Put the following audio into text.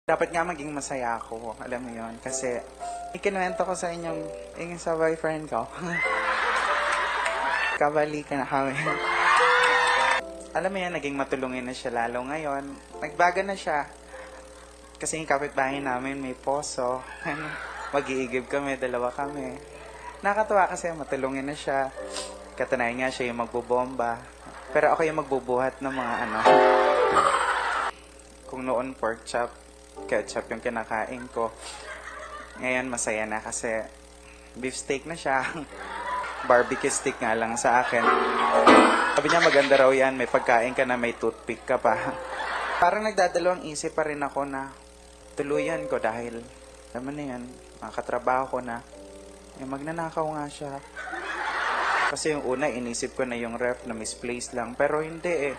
Dapat nga maging masaya ako, alam mo yon. Kasi, ikinuwento ko sa inyong, yung sa boyfriend ko. Kabalikan na kami. Alam mo yan, naging matulungin na siya lalo ngayon. Nagbaga na siya. Kasi yung kapitbahay namin may poso. Mag-iigib kami, dalawa kami. Nakakatuwa kasi matulungin na siya. Katanayan nga siya yung magbobomba. Pero ako yung magbubuhat ng mga ano. Kung noon pork chop, ketchup yung kinakain ko. Ngayon masaya na kasi beef steak na siya. Barbecue stick nga lang sa akin. Sabi niya maganda raw yan, may pagkain ka na, may toothpick ka pa. Parang nagdadalawang isip pa rin ako na tuluyan ko dahil naman na yan, makatrabaho ko na. Magnanakaw nga siya. Kasi yung una, inisip ko na yung ref na misplaced lang. Pero hindi eh.